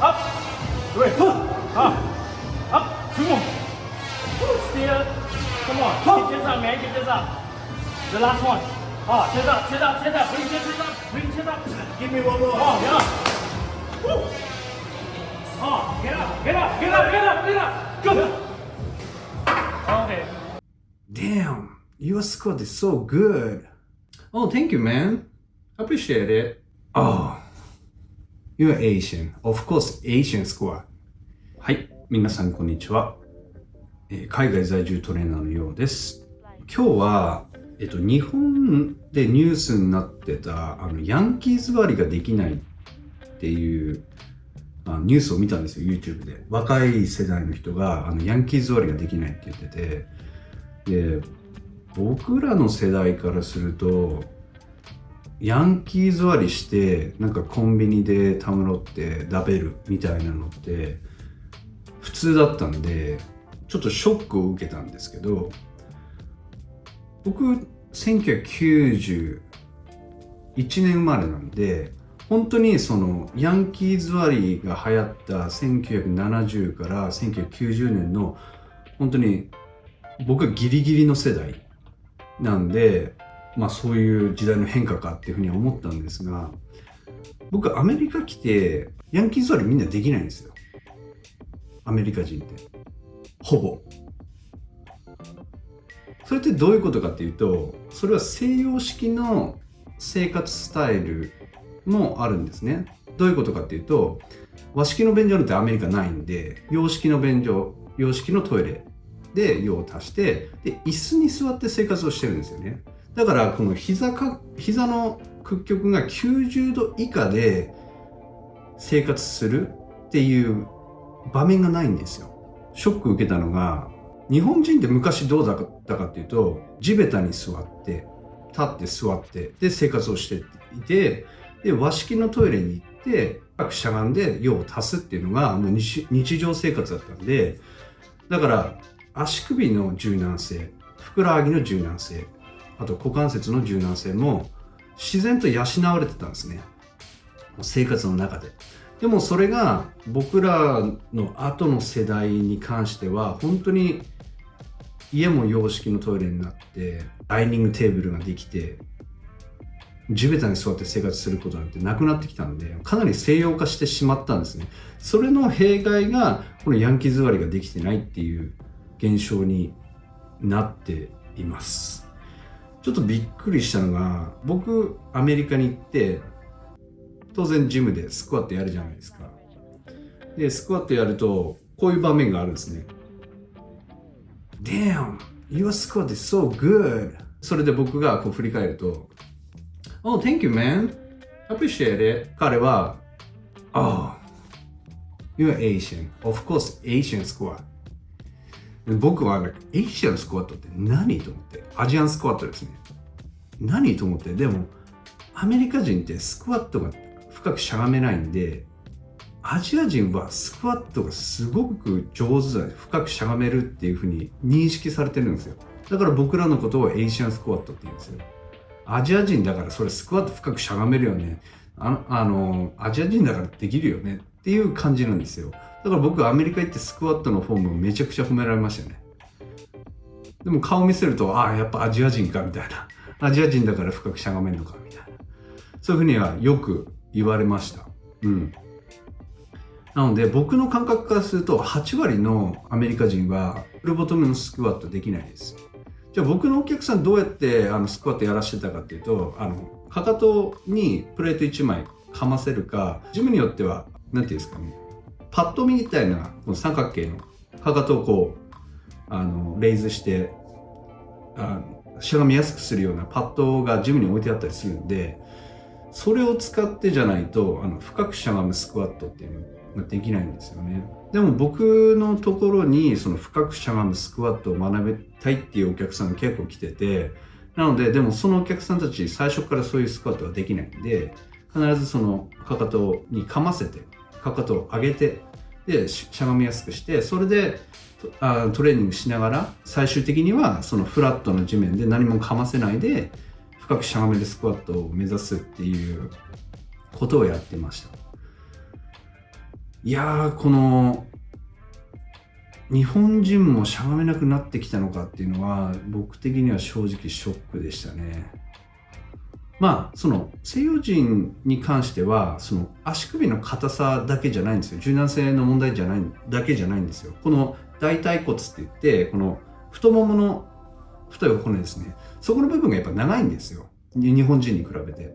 up, wait, up, up, 2 more, still, come on, get this up, man, get this up, the last one, chest up, chest up, chest up, bring chest up, bring chest up, Give me one more. yeah, woo, get up, get up, get up, get up, get up, good, okay. Damn, your squat is so good. Oh, thank you, man. Appreciate it. Oh, you're Asian. Of course, Asian squat. はい、皆さんこんにちは。海外在住トレーナーのようです。今日は、日本でニュースになってたヤンキーズ割りができないっていうニュースを見たんですよ、YouTube で。若い世代の人がヤンキーズ割りができないって言ってて、で、僕らの世代からするとヤンキーズ割りしてなんかコンビニでたむろって食べるみたいなのって普通だったんで、ちょっとショックを受けたんですけど、僕1991年生まれなんで、本当にそのヤンキーズ割りが流行った1970から1990年の本当に僕はギリギリの世代なんで、まあそういう時代の変化かっていうふうには思ったんですが、僕アメリカ来てヤンキーズ割りみんなできないんですよ、アメリカ人って。ほぼ。それってどういうことかっていうと、それは西洋式の生活スタイルもあるんですね。どういうことかっていうと、和式の便所なんてアメリカないんで、洋式の便所、洋式のトイレで用を足して、で椅子に座って生活をしてるんですよね。だからこの膝の屈曲が90度以下で生活するっていう場面がないんですよ。ショック受けたのが、日本人って昔どうだったかっていうと、地べたに座って立って座ってで生活をしていて、で和式のトイレに行って深くしゃがんで用を足すっていうのがもう日常生活だったんで、だから足首の柔軟性、ふくらはぎの柔軟性、あと股関節の柔軟性も自然と養われてたんですね、生活の中で。でもそれが僕らの後の世代に関しては本当に家も洋式のトイレになって、ダイニングテーブルができて地べたに座って生活することなんてなくなってきたんで、かなり西洋化してしまったんですね。それの弊害がこのヤンキーズ割りができてないっていう現象になっています。ちょっとびっくりしたのが、僕アメリカに行って当然ジムでスクワットやるじゃないですか。でスクワットやるとこういう場面があるんですね。 Damn, your squat is so good. それで僕がこう振り返ると、Oh, thank you, man. Appreciate it. 彼は、Oh, you're Asian. Of course, Asian squat. 僕は、Asian squat って何と思って、アジアンスクワットですね。何と思って、でも、アメリカ人ってスクワットが深くしゃがめないんで、アジア人はスクワットがすごく上手だ、深くしゃがめるっていうふうに認識されてるんですよ。だから僕らのことをエイシアンスクワットって言うんですよ。アジア人だからそれスクワット深くしゃがめるよね。アジア人だからできるよねっていう感じなんですよ。だから僕アメリカ行ってスクワットのフォームをめちゃくちゃ褒められましたよね。でも顔見せると、やっぱアジア人かみたいな。アジア人だから深くしゃがめるのかみたいな。そういうふうにはよく言われました。うん。なので僕の感覚からすると8割のアメリカ人はフルボトムのスクワットできないです。じゃあ僕のお客さんどうやってスクワットやらしてたかっていうと、かかとにプレート1枚かませるか、ジムによっては何ていうんですかね、パッドみたいなこの三角形のかかとをこうレイズしてしゃがみやすくするようなパッドがジムに置いてあったりするんで、それを使ってじゃないと深くしゃがむスクワットっていうのができないんですよね。でも僕のところにその深くしゃがむスクワットを学びたいっていうお客さんが結構来てて、なのででもそのお客さんたち最初からそういうスクワットはできないんで、必ずそのかかとにかませてかかとを上げてでしゃがみやすくして、それでトレーニングしながら最終的にはそのフラットな地面で何もかませないで深くしゃがめるスクワットを目指すっていうことをやってました。いやー、この日本人もしゃがめなくなってきたのかっていうのは僕的には正直ショックでしたね。まあその西洋人に関してはその足首の硬さだけじゃないんですよ。柔軟性の問題じゃないだけじゃないんですよ。この大腿骨って言ってこの太ももの太い骨ですね、そこの部分がやっぱ長いんですよ、日本人に比べて。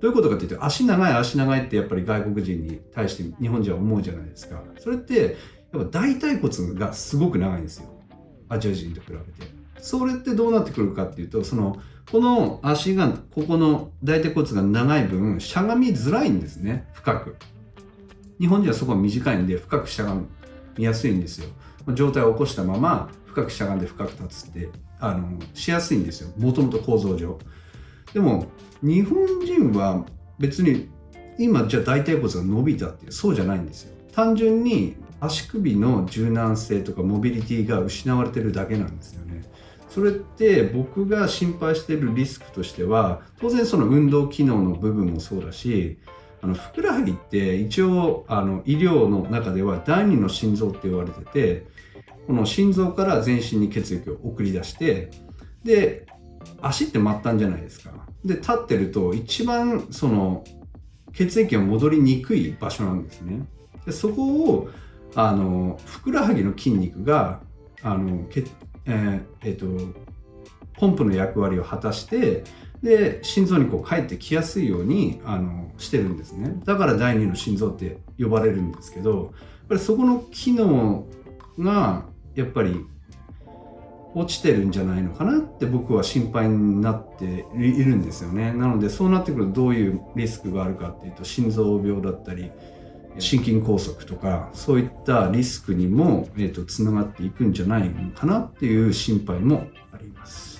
どういうことかっていうと、足長いってやっぱり外国人に対して日本人は思うじゃないですか。それってやっぱ大腿骨がすごく長いんですよ、アジア人と比べて。それってどうなってくるかっていうと、この足がここの大腿骨が長い分しゃがみづらいんですね、深く。日本人はそこが短いんで深くしゃがみやすいんですよ。上体を起こしたまま深くしゃがんで深く立つってしやすいんですよ、もともと構造上。でも日本人は別に今じゃあ大腿骨が伸びたっていうそうじゃないんですよ。単純に足首の柔軟性とかモビリティが失われてるだけなんですよね。それって僕が心配しているリスクとしては、当然その運動機能の部分もそうだし、ふくらはぎって一応医療の中では第二の心臓って言われてて、この心臓から全身に血液を送り出して、で足って末端じゃないですか。で立ってると一番その血液が戻りにくい場所なんですね。でそこをふくらはぎの筋肉がポンプの役割を果たして、で心臓にこう帰ってきやすいようにしてるんですね。だから第二の心臓って呼ばれるんですけど、やっぱりそこの機能がやっぱり落ちてるんじゃないのかなって僕は心配になっているんですよね。なのでそうなってくるとどういうリスクがあるかっていうと、心臓病だったり心筋梗塞とかそういったリスクにもつながっていくんじゃないのかなっていう心配もあります。